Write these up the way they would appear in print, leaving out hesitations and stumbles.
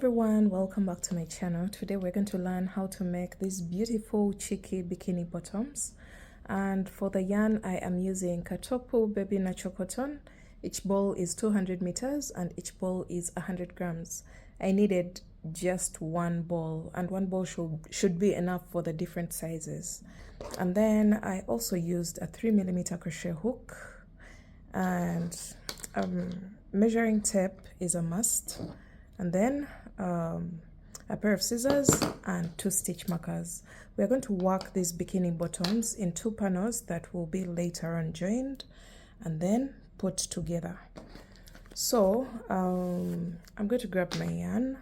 everyone, welcome back to my channel. Today we're going to learn how to make these beautiful cheeky bikini bottoms, and for the yarn I am using Katopu baby natural cotton. Each ball is 200 meters and each ball is 100 grams. I needed just one ball, and one ball should be enough for the different sizes. And then I also used a 3mm crochet hook, and measuring tape is a must, and then a pair of scissors and 2 stitch markers. We are going to work these bikini bottoms in 2 panels that will be later on joined and then put together. So I'm going to grab my yarn.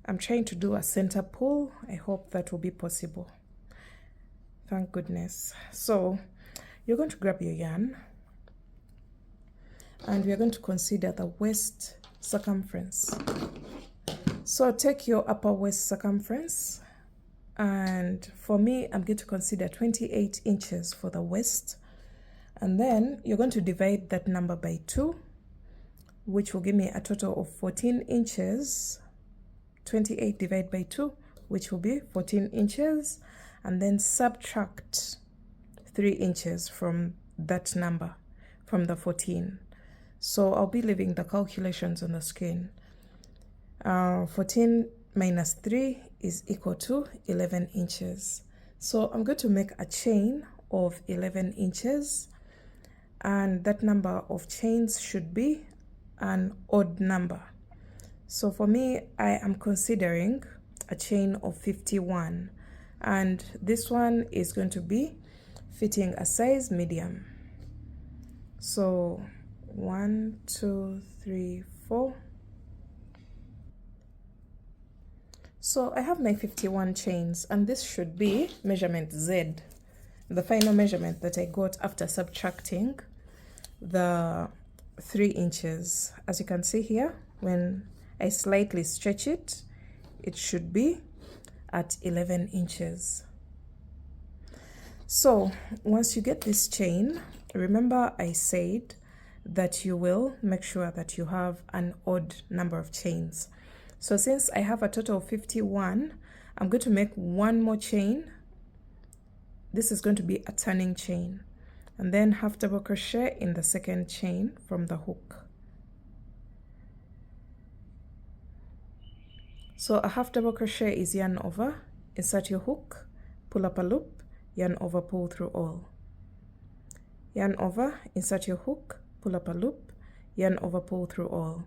I'm trying to do a center pull. I hope that will be possible. Thank goodness. So you're going to grab your yarn, and we are going to consider the waist circumference. So take your upper waist circumference, and for me I'm going to consider 28 inches for the waist, and then you're going to divide that number by 2, which will give me a total of 14 inches. 28 divided by 2, which will be 14 inches, and then subtract 3 inches from that number, from the 14. So I'll be leaving the calculations on the screen. 14 minus 3 is equal to 11 inches. So I'm going to make a chain of 11 inches, and that number of chains should be an odd number. So for me, I am considering a chain of 51, and this one is going to be fitting a size medium. So 1, 2, 3, 4. So I have my 51 chains, and this should be measurement Z, the final measurement that I got after subtracting the 3 inches. As you can see here, when I slightly stretch it, it should be at 11 inches. So once you get this chain, remember I said that you will make sure that you have an odd number of chains. So since I have a total of 51, I'm going to make one more chain. This is going to be a turning chain, and then half double crochet in the second chain from the hook. So a half double crochet is yarn over, insert your hook, pull up a loop, yarn over, pull through all. Yarn over, insert your hook, pull up a loop, yarn over, pull through all.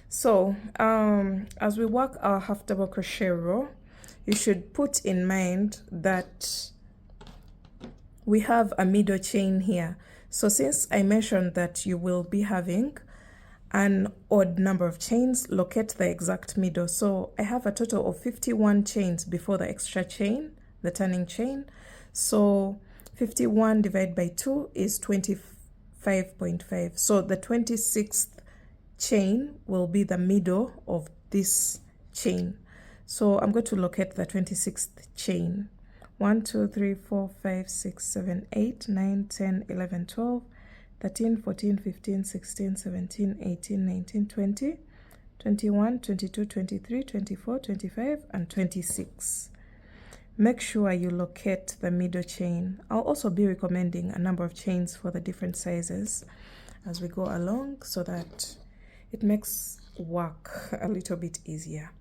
So as we work our half double crochet row, you should put in mind that we have a middle chain here. So since I mentioned that you will be having an odd number of chains, locate the exact middle. So I have a total of 51 chains before the extra chain, the turning chain. So 51 divided by 2 is 25.5. So the 26th chain will be the middle of this chain. So I'm going to locate the 26th chain. 1, 2, 3, 4, 5, 6, 7, 8, 9, 10, 11, 12, 13, 14, 15, 16, 17, 18, 19, 20, 21, 22, 23, 24, 25, and 26. Make sure you locate the middle chain. I'll also be recommending a number of chains for the different sizes as we go along, so that it makes work a little bit easier.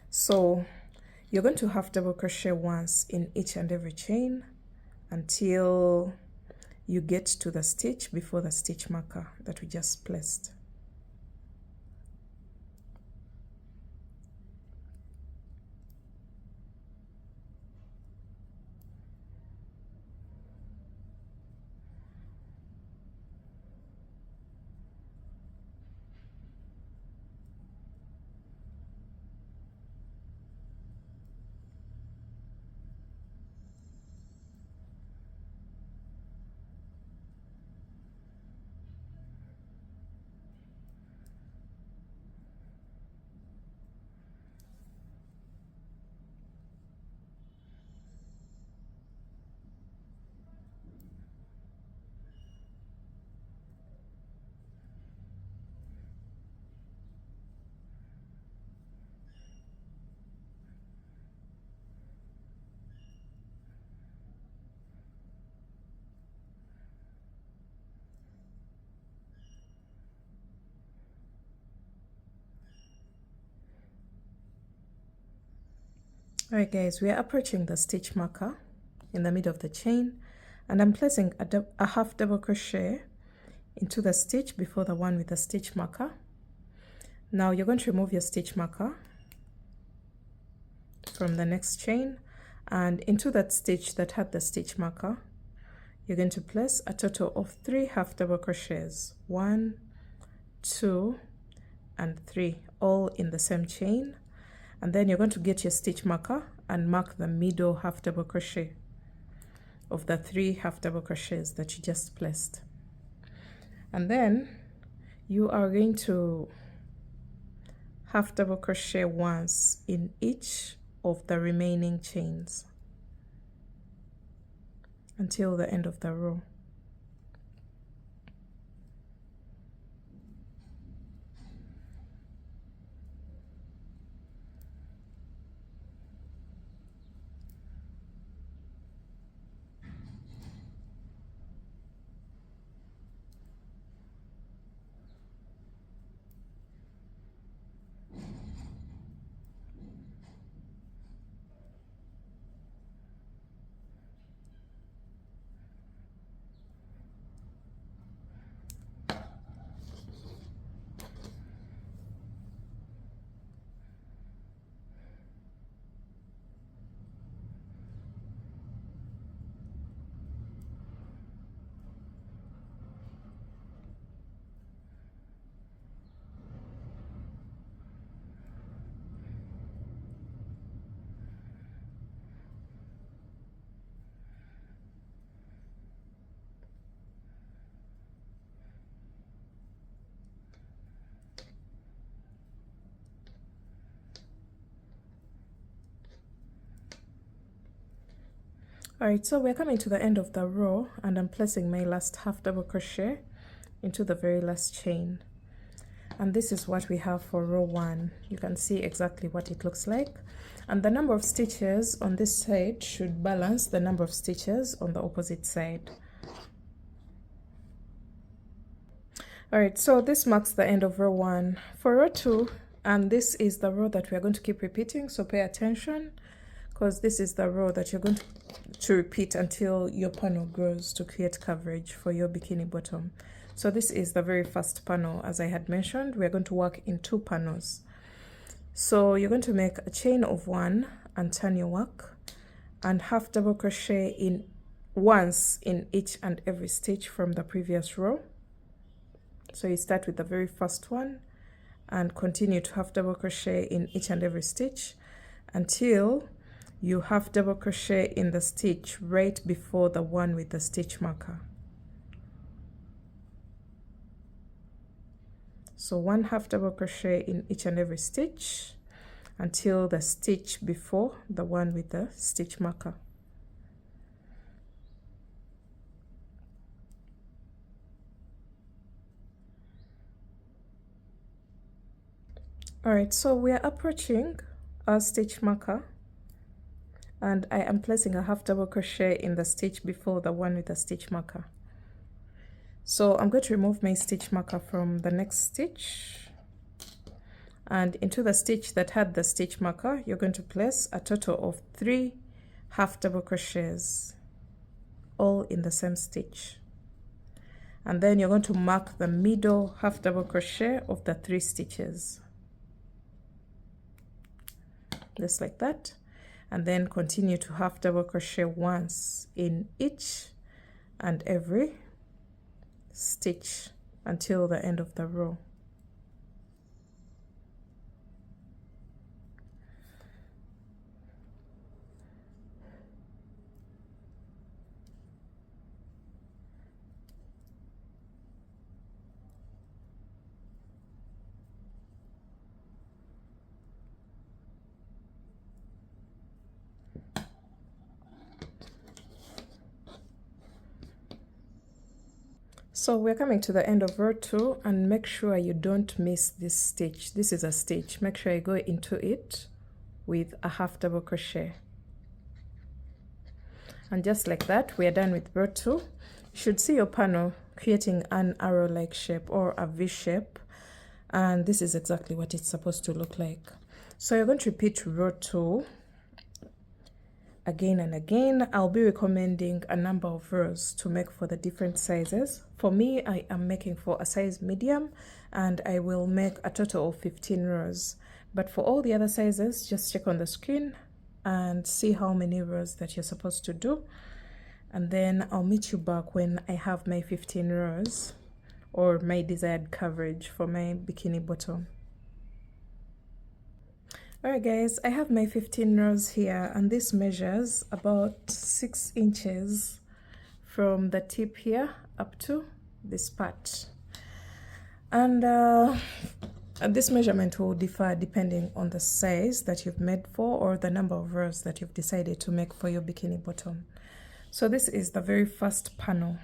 So you're going to half double crochet once in each and every chain until you get to the stitch before the stitch marker that we just placed. Alright guys, we are approaching the stitch marker in the middle of the chain, and I'm placing a half double crochet into the stitch before the one with the stitch marker. Now you're going to remove your stitch marker from the next chain, and into that stitch that had the stitch marker you're going to place a total of 3 half double crochets, 1, 2 and 3, all in the same chain. And then you're going to get your stitch marker and mark the middle half double crochet of the 3 half double crochets that you just placed. And then you are going to half double crochet once in each of the remaining chains until the end of the row. Alright, so we're coming to the end of the row, and I'm placing my last half double crochet into the very last chain. And this is what we have for row 1. You can see exactly what it looks like. And the number of stitches on this side should balance the number of stitches on the opposite side. Alright, so this marks the end of row 1. For row 2, and this is the row that we are going to keep repeating, so pay attention, because this is the row that you're going to repeat until your panel grows to create coverage for your bikini bottom. So this is the very first panel. As I had mentioned, we're going to work in 2 panels. So you're going to make a chain of 1 and turn your work, and half double crochet in once in each and every stitch from the previous row. So you start with the very first one and continue to half double crochet in each and every stitch until you half double crochet in the stitch right before the one with the stitch marker. So 1 half double crochet in each and every stitch until the stitch before the one with the stitch marker. Alright, so we are approaching our stitch marker, and I am placing a half double crochet in the stitch before the one with the stitch marker. So I'm going to remove my stitch marker from the next stitch, and into the stitch that had the stitch marker you're going to place a total of 3 half double crochets, all in the same stitch. And then you're going to mark the middle half double crochet of the 3 stitches, just like that, and then continue to half double crochet once in each and every stitch until the end of the row. So we're coming to the end of row 2, and make sure you don't miss this stitch. This is a stitch. Make sure you go into it with a half double crochet. And just like that, we are done with row 2. You should see your panel creating an arrow-like shape or a V shape, and this is exactly what it's supposed to look like. So you're going to repeat row 2 again and again. I'll be recommending a number of rows to make for the different sizes. For me, I am making for a size medium, and I will make a total of 15 rows. But for all the other sizes, just check on the screen and see how many rows that you're supposed to do. And then I'll meet you back when I have my 15 rows or my desired coverage for my bikini bottom. Alright guys, I have my 15 rows here, and this measures about 6 inches from the tip here up to this part. And this measurement will differ depending on the size that you've made for or the number of rows that you've decided to make for your bikini bottom. So this is the very first panel.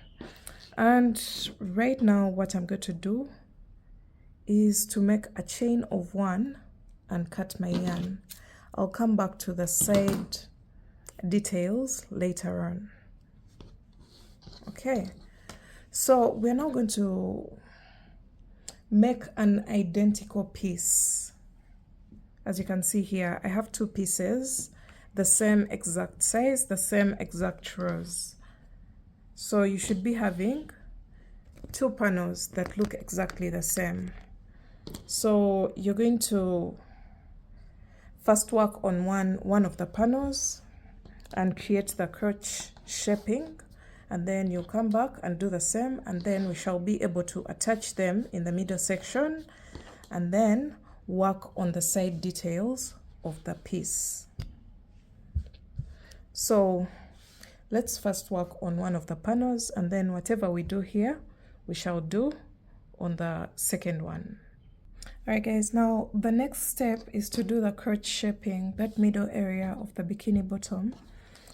And right now what I'm going to do is to make a chain of 1 and cut my yarn. I'll come back to the side details later on. Okay, so we're now going to make an identical piece. As you can see here, I have 2 pieces, the same exact size, the same exact rows. So you should be having 2 panels that look exactly the same. So you're going to first work on one of the panels and create the crotch shaping, and then you'll come back and do the same, and then we shall be able to attach them in the middle section and then work on the side details of the piece. So let's first work on one of the panels, and then whatever we do here we shall do on the second one. Alright guys, now the next step is to do the crotch shaping, that middle area of the bikini bottom.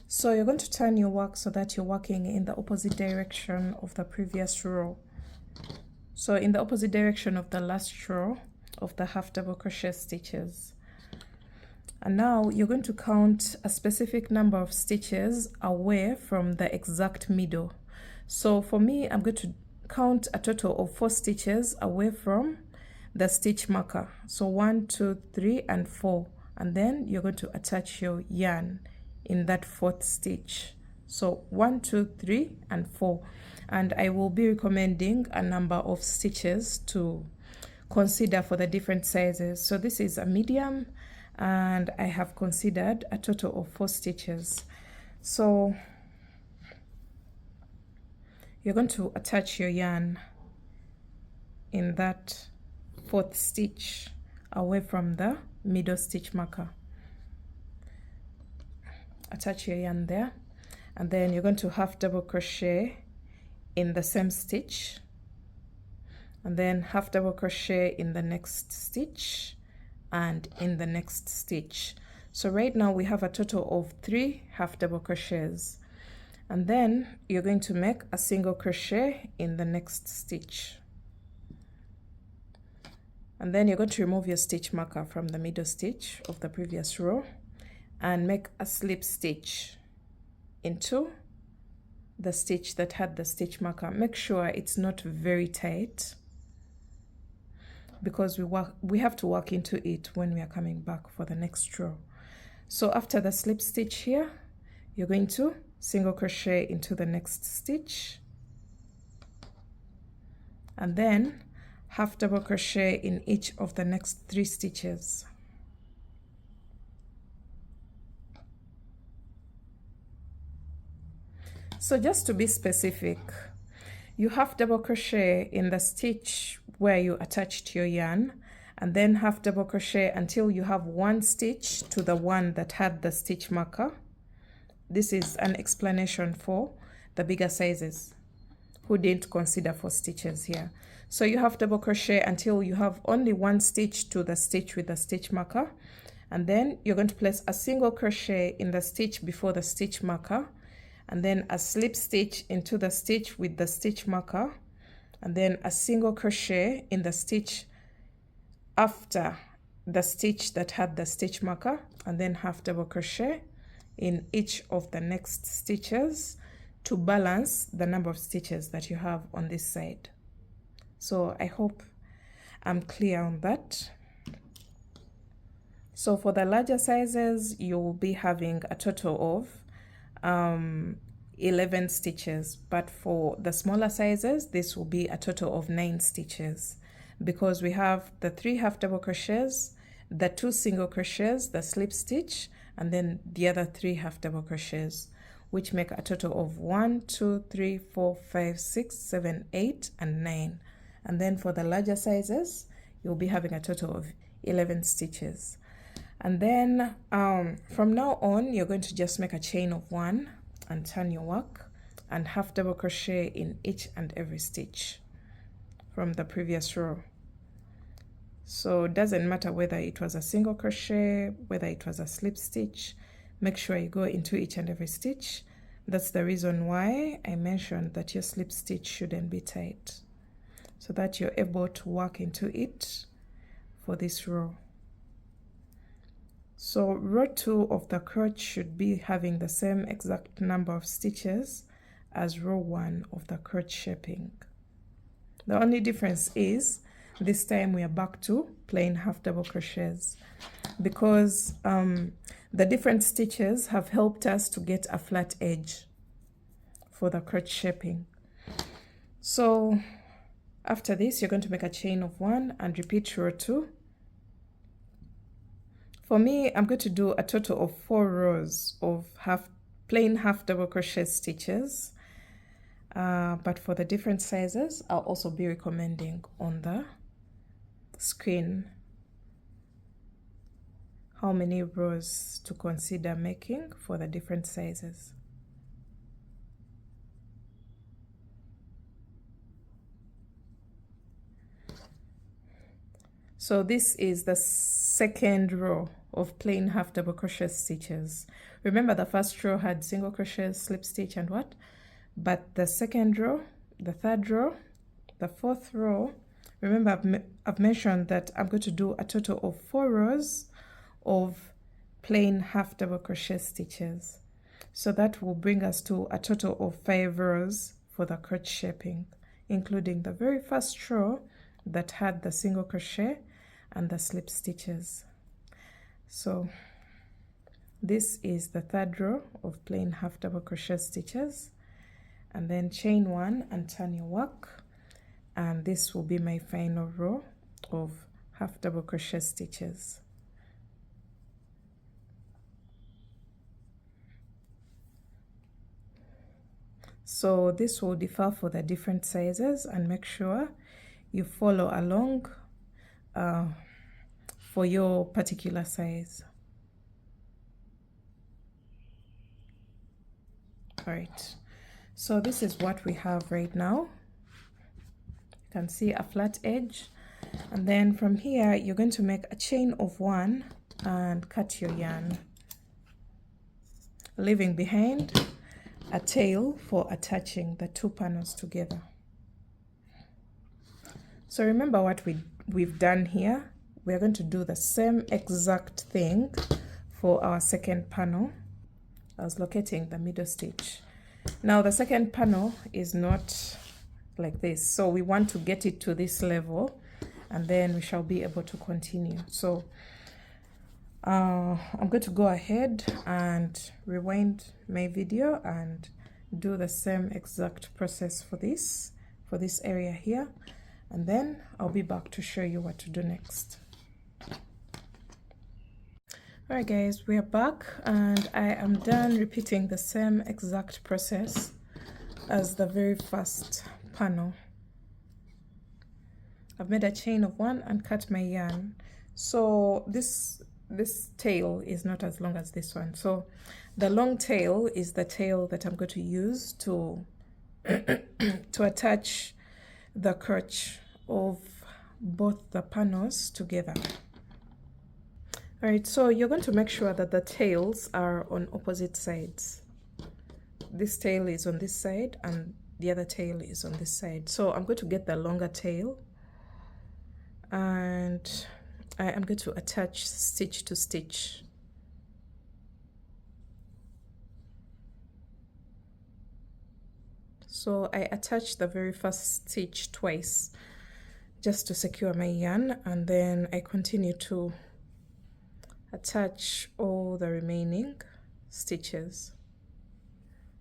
So you're going to turn your work so that you're working in the opposite direction of the previous row. So in the opposite direction of the last row of the half double crochet stitches. And now you're going to count a specific number of stitches away from the exact middle. So for me, I'm going to count a total of 4 stitches away from the stitch marker. So 1, 2, 3, and 4. And then you're going to attach your yarn in that 4th stitch. So 1, 2, 3, and 4. And I will be recommending a number of stitches to consider for the different sizes. So this is a medium, and I have considered a total of 4 stitches. So you're going to attach your yarn in that 4th stitch away from the middle stitch marker. Attach your yarn there, and then you're going to half double crochet in the same stitch, and then half double crochet in the next stitch and in the next stitch. So right now we have a total of 3 half double crochets, and then you're going to make a single crochet in the next stitch, and then you're going to remove your stitch marker from the middle stitch of the previous row and make a slip stitch into the stitch that had the stitch marker. Make sure it's not very tight, because we have to work into it when we are coming back for the next row. So after the slip stitch here, you're going to single crochet into the next stitch, and then half double crochet in each of the next 3 stitches. So just to be specific, you half double crochet in the stitch where you attached your yarn, and then half double crochet until you have 1 stitch to the one that had the stitch marker. This is an explanation for the bigger sizes who didn't consider 4 stitches here. So you half double crochet until you have only 1 stitch to the stitch with the stitch marker, and then you're going to place a single crochet in the stitch before the stitch marker, and then a slip stitch into the stitch with the stitch marker, and then a single crochet in the stitch after the stitch that had the stitch marker, and then half double crochet in each of the next stitches to balance the number of stitches that you have on this side. So I hope I'm clear on that. So for the larger sizes, you'll be having a total of 11 stitches, but for the smaller sizes, this will be a total of 9 stitches, because we have the 3 half double crochets, the 2 single crochets, the slip stitch, and then the other 3 half double crochets, which make a total of 1, 2, 3, 4, 5, 6, 7, 8, and 9. And then for the larger sizes, you'll be having a total of 11 stitches. And then from now on, you're going to just make a chain of 1 and turn your work and half double crochet in each and every stitch from the previous row. So it doesn't matter whether it was a single crochet, whether it was a slip stitch, make sure you go into each and every stitch. That's the reason why I mentioned that your slip stitch shouldn't be tight, so that you're able to work into it for this row. So row 2 of the crotch should be having the same exact number of stitches as row 1 of the crotch shaping. The only difference is this time we are back to plain half double crochets, because the different stitches have helped us to get a flat edge for the crotch shaping. So after this, you're going to make a chain of 1 and repeat row 2. For me, I'm going to do a total of 4 rows of plain half double crochet stitches, but for the different sizes, I'll also be recommending on the screen how many rows to consider making for the different sizes. So this is the second row of plain half double crochet stitches. Remember, the first row had single crochet, slip stitch, and what? But the second row, the third row, the fourth row, remember I've mentioned that I'm going to do a total of 4 rows of plain half double crochet stitches. So that will bring us to a total of 5 rows for the crotch shaping, including the very first row that had the single crochet and the slip stitches. So this is the third row of plain half double crochet stitches, and then chain 1 and turn your work, and this will be my final row of half double crochet stitches. So this will differ for the different sizes, and make sure you follow along for your particular size. All right, so this is what we have right now. You can see a flat edge, and then from here you're going to make a chain of 1 and cut your yarn, leaving behind a tail for attaching the 2 panels together. So remember what we've done here. We're going to do the same exact thing for our second panel. I was locating the middle stitch. Now the second panel is not like this, so we want to get it to this level, and then we shall be able to continue. So I'm going to go ahead and rewind my video and do the same exact process for this area here, and then I'll be back to show you what to do next. Alright guys, we are back, and I am done repeating the same exact process as the very first panel. I've made a chain of 1 and cut my yarn. So this tail is not as long as this one. So the long tail is the tail that I'm going to use to to attach the crotch of both the panels together. All right, so you're going to make sure that the tails are on opposite sides. This tail is on this side and the other tail is on this side. So I'm going to get the longer tail, and I am going to attach stitch to stitch. So I attach the very first stitch twice just to secure my yarn, and then I continue to attach all the remaining stitches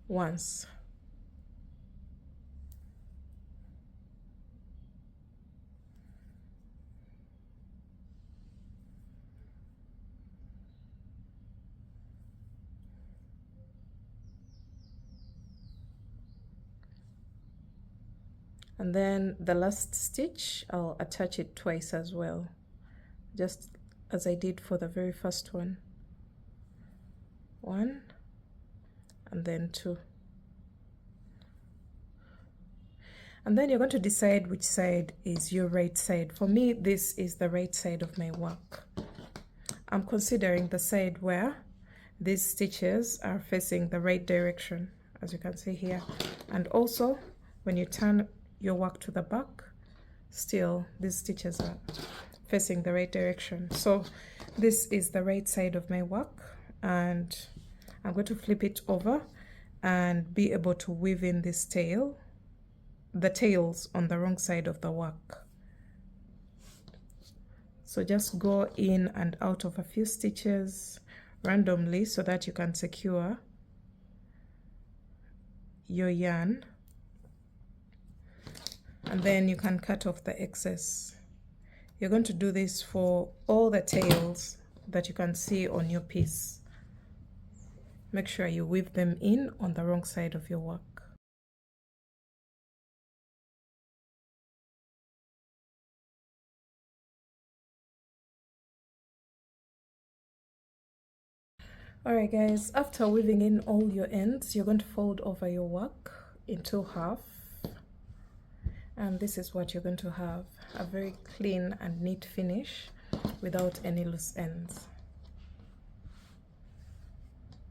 once. And then the last stitch, I'll attach it twice as well, just as I did for the very first one. One, and then two. And then you're going to decide which side is your right side. For me, this is the right side of my work. I'm considering the side where these stitches are facing the right direction, as you can see here. And also, when you turn your work to the back, still these stitches are facing the right direction. So this is the right side of my work, and I'm going to flip it over and be able to weave in this tail, the tails on the wrong side of the work. So just go in and out of a few stitches randomly so that you can secure your yarn, and then you can cut off the excess. You're going to do this for all the tails that you can see on your piece. Make sure you weave them in on the wrong side of your work. Alright guys, after weaving in all your ends, you're going to fold over your work into half. And this is what you're going to have, a very clean and neat finish without any loose ends.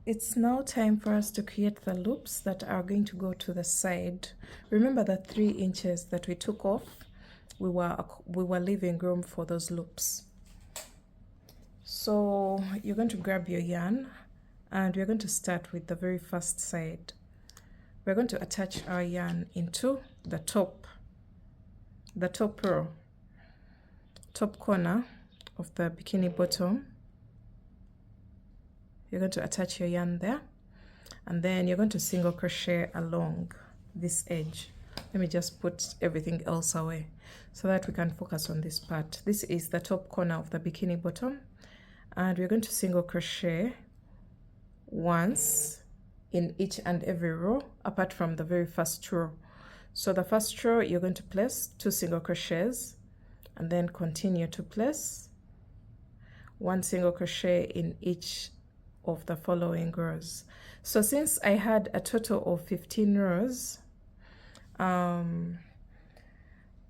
It's now time for us to create the loops that are going to go to the side. Remember the 3 inches that we took off, we were leaving room for those loops. So you're going to grab your yarn and we're going to start with the very first side. We're going to attach our yarn into the top row, top corner of the bikini bottom. You're going to attach your yarn there, and then you're going to single crochet along this edge. Let me just put everything else away so that we can focus on this part. This is the top corner of the bikini bottom, and we're going to single crochet once in each and every row apart from the very first row. So the first row, you're going to place 2 single crochets and then continue to place 1 single crochet in each of the following rows. So since I had a total of 15 rows, my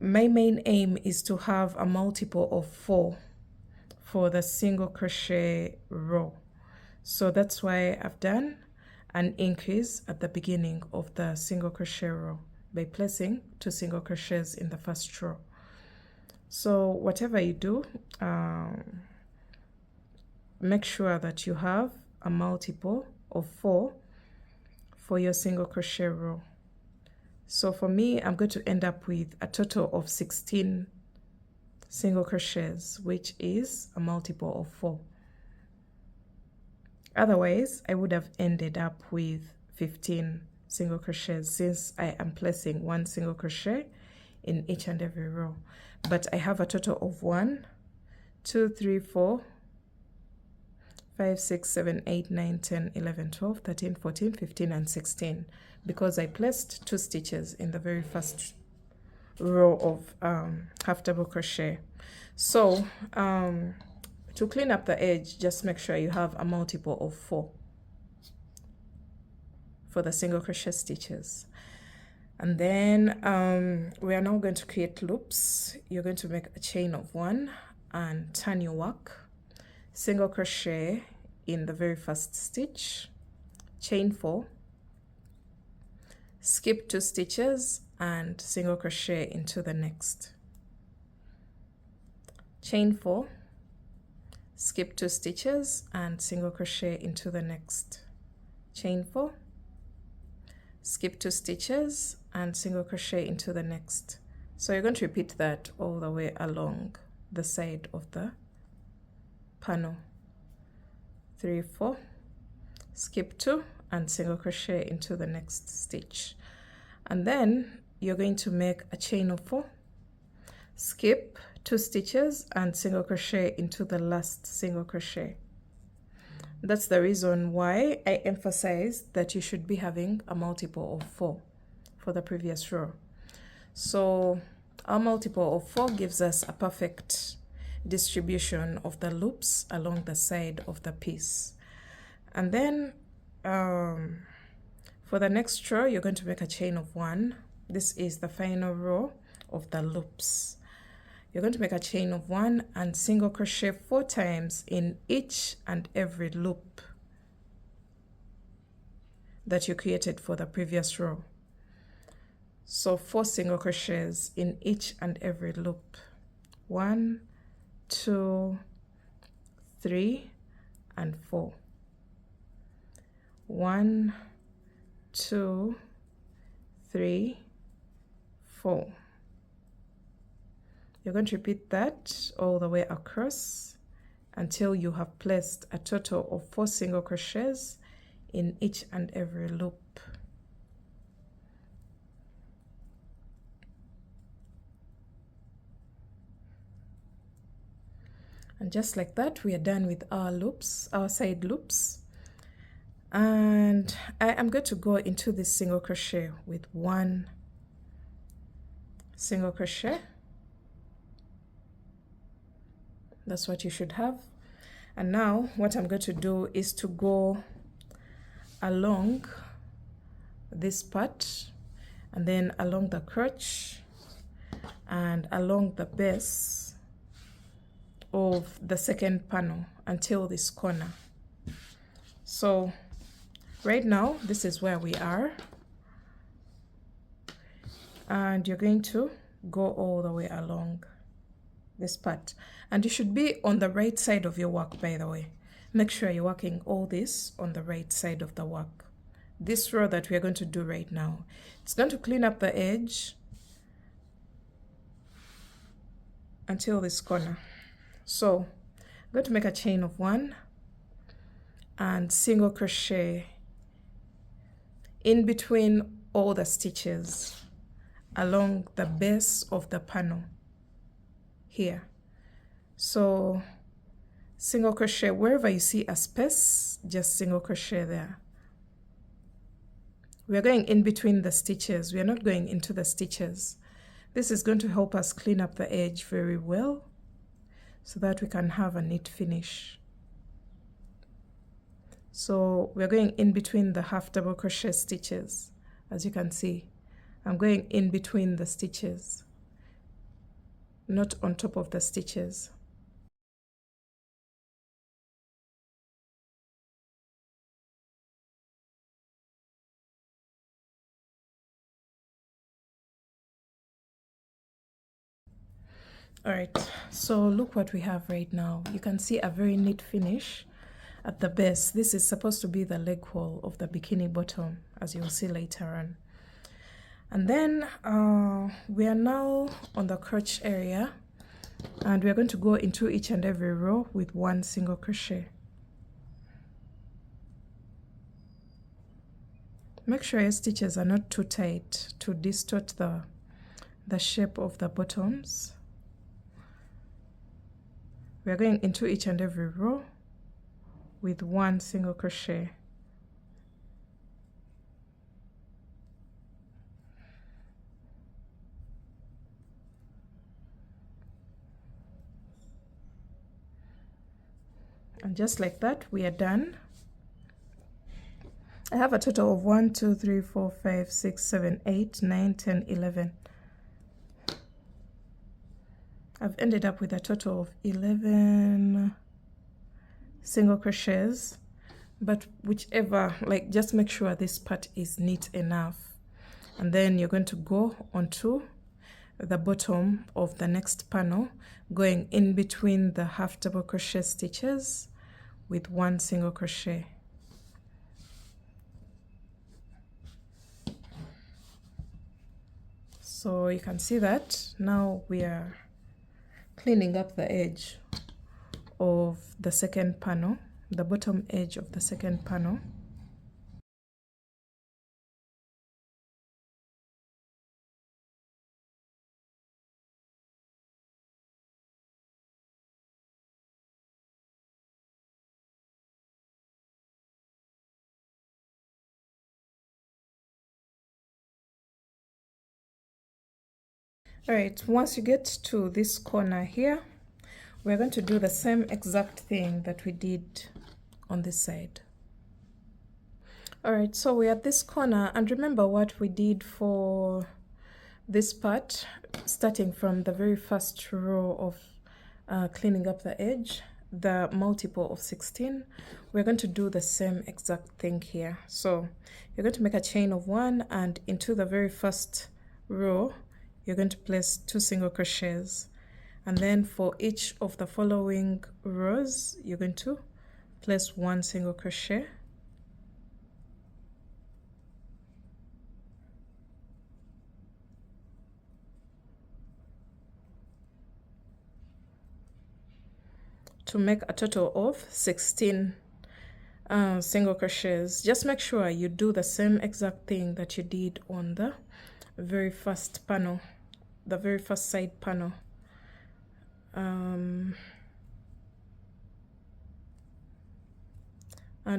main aim is to have a multiple of 4 for the single crochet row. So that's why I've done an increase at the beginning of the single crochet row by placing 2 single crochets in the first row. So whatever you do, make sure that you have a multiple of 4 for your single crochet row. So for me, I'm going to end up with a total of 16 single crochets, which is a multiple of 4. Otherwise, I would have ended up with 15 single crochets since I am placing 1 single crochet in each and every row. But I have a total of 1, 2, 3, 4, 5, 6, 7, 8, 9, 10, 11, 12, 13, 14, 15, and 16 because I placed 2 stitches in the very first row of half double crochet. So to clean up the edge, just make sure you have a multiple of 4 for the single crochet stitches. And then we are now going to create loops. You're going to make a chain of 1 and turn your work, single crochet in the very first stitch, chain 4, skip 2 stitches and single crochet into the next, chain 4, skip 2 stitches and single crochet into the next, chain 4, skip 2 stitches and single crochet into the next. So you're going to repeat that all the way along the side of the panel. 3, 4, skip 2 and single crochet into the next stitch, and then you're going to make a chain of 4, skip 2 stitches and single crochet into the last single crochet. That's the reason why I emphasized that you should be having a multiple of 4 for the previous row. So our multiple of 4 gives us a perfect distribution of the loops along the side of the piece. And then for the next row, you're going to make a chain of 1. This is the final row of the loops. You're going to make a chain of 1 and single crochet 4 times in each and every loop that you created for the previous row. So 4 single crochets in each and every loop. 1, 2, 3, and 4. 1, 2, 3, 4. You're going to repeat that all the way across until you have placed a total of 4 single crochets in each and every loop. And just like that, we are done with our loops, our side loops. And I am going to go into this single crochet with 1 single crochet. That's what you should have. And now what I'm going to do is to go along this part and then along the crotch and along the base of the second panel until this corner. So right now this is where we are, and you're going to go all the way along this part, and you should be on the right side of your work. By the way, make sure you're working all this on the right side of the work. This row that we are going to do right now, it's going to clean up the edge until this corner. So I'm going to make a chain of 1 and single crochet in between all the stitches along the base of the panel here. So single crochet wherever you see a space, just single crochet there. We are going in between the stitches. We are not going into the stitches. This is going to help us clean up the edge very well so that we can have a neat finish. So we're going in between the half double crochet stitches. As you can see, I'm going in between the stitches, not on top of the stitches. All right, so look what we have right now. You can see a very neat finish at the base. This is supposed to be the leg hole of the bikini bottom, as you'll see later on. And then we are now on the crotch area, and we are going to go into each and every row with 1 single crochet. Make sure your stitches are not too tight to distort the shape of the bottoms. We are going into each and every row with 1 single crochet. And just like that, we are done. I have a total of 1, 2, 3, 4, 5, 6, 7, 8, 9, 10, 11. I've ended up with a total of 11 single crochets, but whichever, like, just make sure this part is neat enough. And then you're going to go onto the bottom of the next panel, going in between the half double crochet stitches with 1 single crochet. So you can see that now we are cleaning up the edge of the second panel the bottom edge of the second panel. All right, once you get to this corner here, we're going to do the same exact thing that we did on this side. All right, so we're at this corner, and remember what we did for this part, starting from the very first row of cleaning up the edge, the multiple of 16. We're going to do the same exact thing here. So you're going to make a chain of 1, and into the very first row you're going to place 2 single crochets, and then for each of the following rows you're going to place 1 single crochet, to make a total of 16 single crochets. Just make sure you do the same exact thing that you did on the very first panel, the very first side panel. And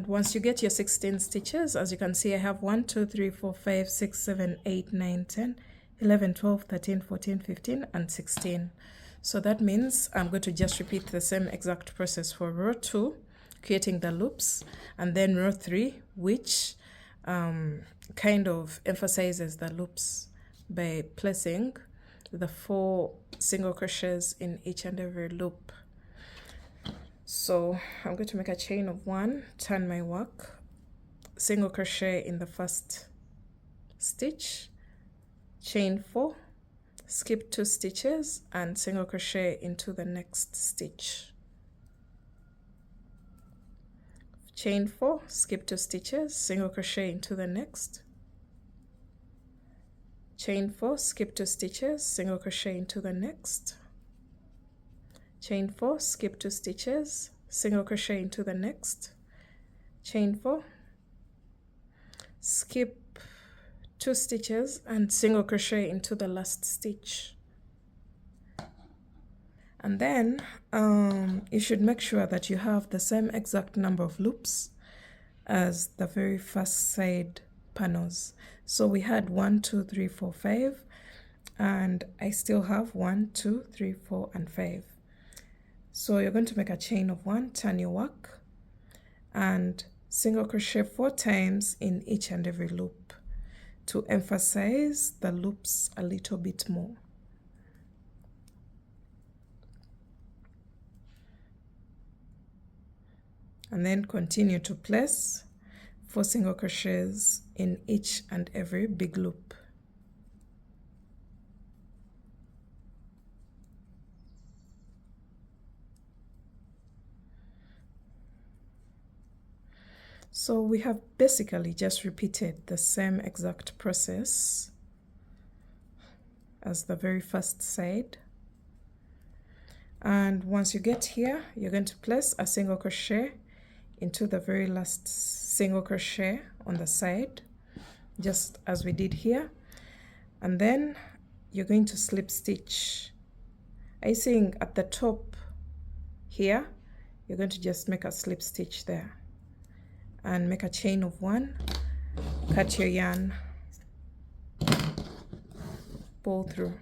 once you get your 16 stitches, as you can see, I have 1 2 3 4 5 6 7 8 9 10 11 12 13 14 15 and 16. So that means I'm going to just repeat the same exact process for row 2, creating the loops, and then row 3, which kind of emphasizes the loops by placing the 4 single crochets in each and every loop. So I'm going to make a chain of 1, turn my work, single crochet in the first stitch, chain 4, skip 2 stitches, and single crochet into the next stitch. Chain 4, skip 2 stitches, single crochet into the next. Chain 4, skip 2 stitches, single crochet into the next. Chain 4, skip 2 stitches, single crochet into the next. Chain 4, skip 2 stitches and single crochet into the last stitch. And then you should make sure that you have the same exact number of loops as the very first side panels. So we had 1 2 3 4 5, and I still have 1 2 3 4 and 5. So you're going to make a chain of 1, turn your work, and single crochet 4 times in each and every loop to emphasize the loops a little bit more. And then continue to place 4 single crochets in each and every big loop. So we have basically just repeated the same exact process as the very first side. And once you get here, you're going to place a single crochet into the very last single crochet on the side, just as we did here. And then you're going to slip stitch. I think at the top here, you're going to just make a slip stitch there and make a chain of 1, cut your yarn, pull through.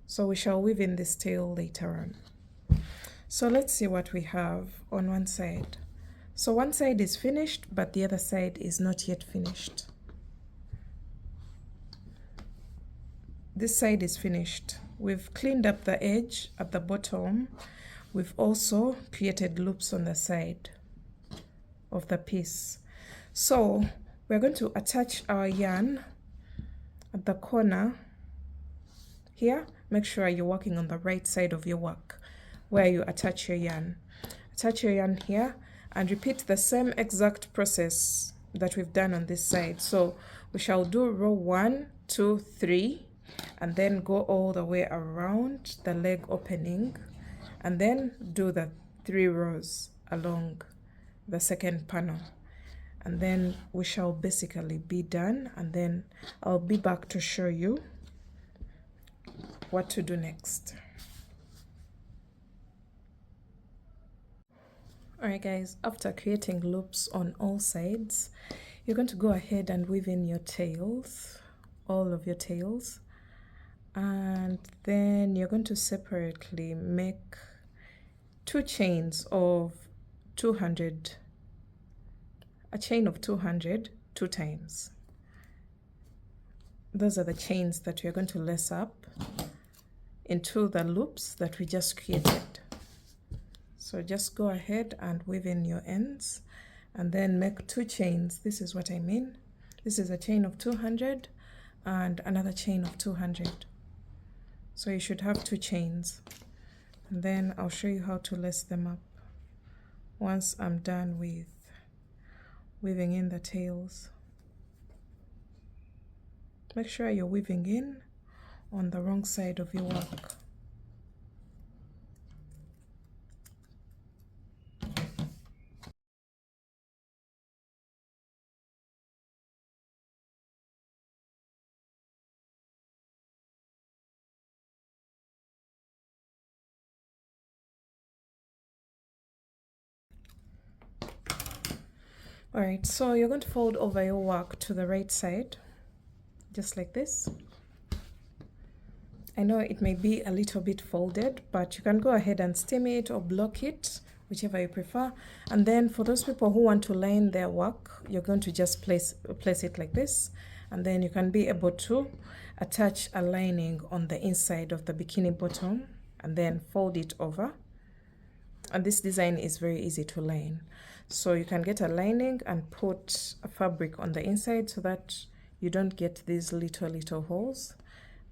So we shall weave in this tail later on. So let's see what we have on one side. So one side is finished, but the other side is not yet finished. This side is finished. We've cleaned up the edge at the bottom. We've also created loops on the side of the piece. So we're going to attach our yarn at the corner here. Make sure you're working on the right side of your work where you attach your yarn. Attach your yarn here and repeat the same exact process that we've done on this side. So we shall do row 1 2 3 and then go all the way around the leg opening, and then do the 3 rows along the second panel, and then we shall basically be done, and then I'll be back to show you what to do next. Alright guys, after creating loops on all sides, you're going to go ahead and weave in your tails, all of your tails, and then you're going to separately make 2 chains of 200, a chain of 200 2 times. Those are the chains that we're going to lace up into the loops that we just created. So just go ahead and weave in your ends and then make 2 chains. This is what I mean. This is a chain of 200 and another chain of 200. So you should have 2 chains. And then I'll show you how to lace them up once I'm done with weaving in the tails. Make sure you're weaving in on the wrong side of your work. Alright, so you're going to fold over your work to the right side, just like this. I know it may be a little bit folded, but you can go ahead and steam it or block it, whichever you prefer. And then for those people who want to line their work, you're going to just place it like this, and then you can be able to attach a lining on the inside of the bikini bottom and then fold it over. And this design is very easy to line. So you can get a lining and put a fabric on the inside so that you don't get these little holes.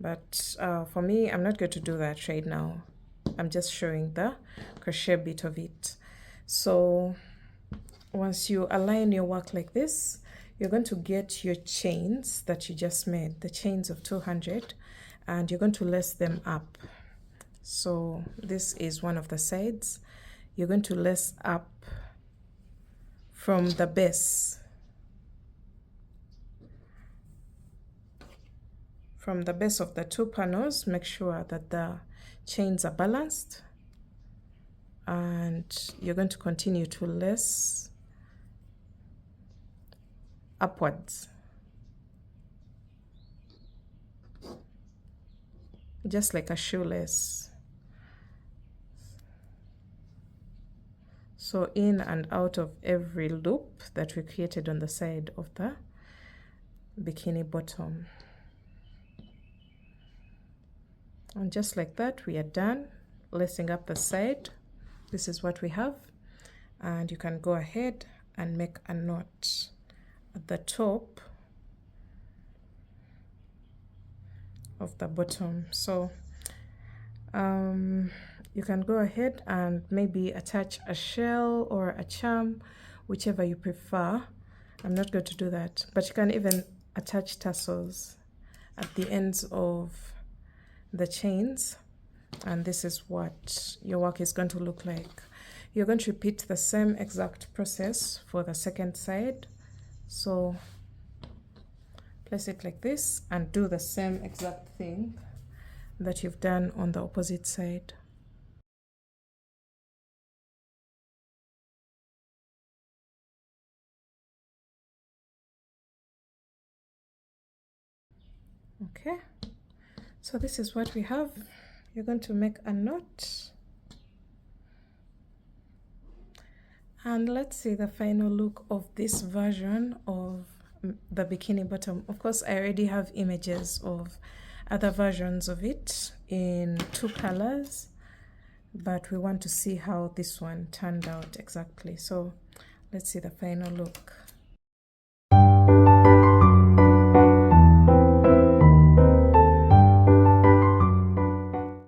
But for me, I'm not going to do that right now. I'm just showing the crochet bit of it. So once you align your work like this, you're going to get your chains that you just made, the chains of 200, and you're going to lace them up. So this is one of the sides. You're going to lace up from the base. From the base of the 2 panels, make sure that the chains are balanced, and you're going to continue to lace upwards, just like a shoelace. So in and out of every loop that we created on the side of the bikini bottom. And just like that, we are done lacing up the side. This is what we have. And you can go ahead and make a knot at the top of the bottom. So you can go ahead and maybe attach a shell or a charm, whichever you prefer. I'm not going to do that, but you can even attach tassels at the ends of the chains, and this is what your work is going to look like. You're going to repeat the same exact process for the second side. So place it like this and do the same exact thing that you've done on the opposite side. Okay, so this is what we have. You're going to make a knot, and let's see the final look of this version of the bikini bottom. Of course, I already have images of other versions of it in 2 colors, but we want to see how this one turned out exactly. So let's see the final look.